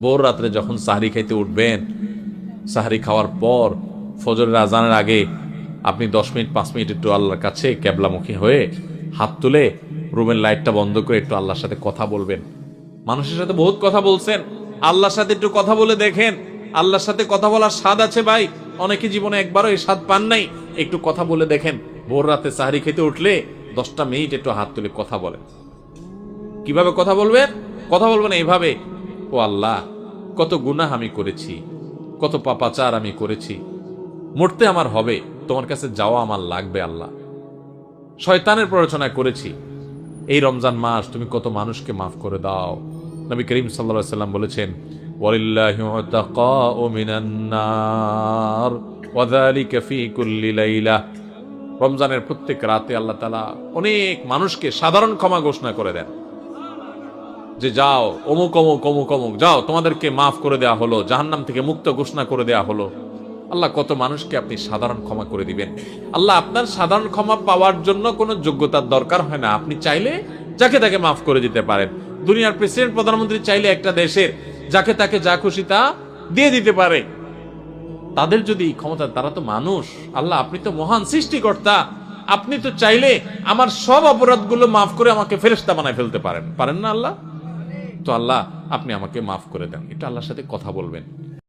ভোর রাত্রে যখন সাহরি খাইতে উঠবেন, সাহরি খাওয়ার পর ফজরের আজানের আগে আপনি 10 মিনিট 5 মিনিট একটু আল্লাহর কাছে ক্যাবলামুখী হয়ে হাত তুলে রুমের লাইটটা বন্ধ করে একটু আল্লাহর সাথে কথা বলবেন। মানুষের সাথে বহুত কথা বলছেন, আল্লাহর সাথে একটু কথা বলে দেখেন। আল্লাহর সাথে কথা বলার স্বাদ আছে ভাই, অনেকে জীবনে একবারও এই স্বাদ পান নাই। একটু কথা বলে দেখেন। ভোর রাতে সাহরি খেতে উঠলে 10টা মিনিট একটু হাত তুলে কথা বলেন। কিভাবে কথা বলবেন? কথা বলবেন এইভাবে, ও আল্লাহ, কত গুনাহ আমি করেছি, কত পাপাচার আমি করেছি, মরতে আমার হবে, তোমার কাছে যাওয়া আমার লাগবে আল্লাহ। শয়তানের প্ররোচনা করেছি, এই রমজান মাস তুমি কত মানুষকে মাফ করে দাও। নবী করিম সাল্লাল্লাহু আলাইহি ওয়াসাল্লাম বলেছেন, ওয়ালিল্লাহি উতাকাউ মিনান নার ওয়া যালিকা ফি কুল্লি লাইলা। রমজানের প্রত্যেক রাতে আল্লাহ তাআলা অনেক মানুষকে সাধারণ ক্ষমা ঘোষণা করে দেন, যে যাও অমুক অমুক অমুক অমুক, যাও তোমাদেরকে মাফ করে দেয়া হলো, জাহান্নাম থেকে মুক্ত ঘোষণা করে দেয়া হলো। আল্লাহ কত মানুষকে আপনি সাধারণ ক্ষমা করে দিবেন। আল্লাহ আপনার সাধারণ ক্ষমা পাওয়ার জন্য কোনো যোগ্যতার দরকার হয় না, আপনি চাইলে যাকে তাকে মাফ করে দিতে পারেন। দুনিয়ার প্রেসিডেন্ট প্রধানমন্ত্রী চাইলে একটা দেশের যাকে তাকে যা খুশি তা দিয়ে দিতে পারে। তাদের যদি ক্ষমতা, তারা তো মানুষ। আল্লাহ আপনি তো মহান সৃষ্টিকর্তা, আপনি তো চাইলে আমার সব অপরাধগুলো মাফ করে আমাকে ফেরেশতা বানায় ফেলতে পারেন, পারেন না আল্লাহ? তো আল্লাহ আপনি আমাকে মাফ করে দেন, এটা আল্লাহর সাথে কথা বলবেন।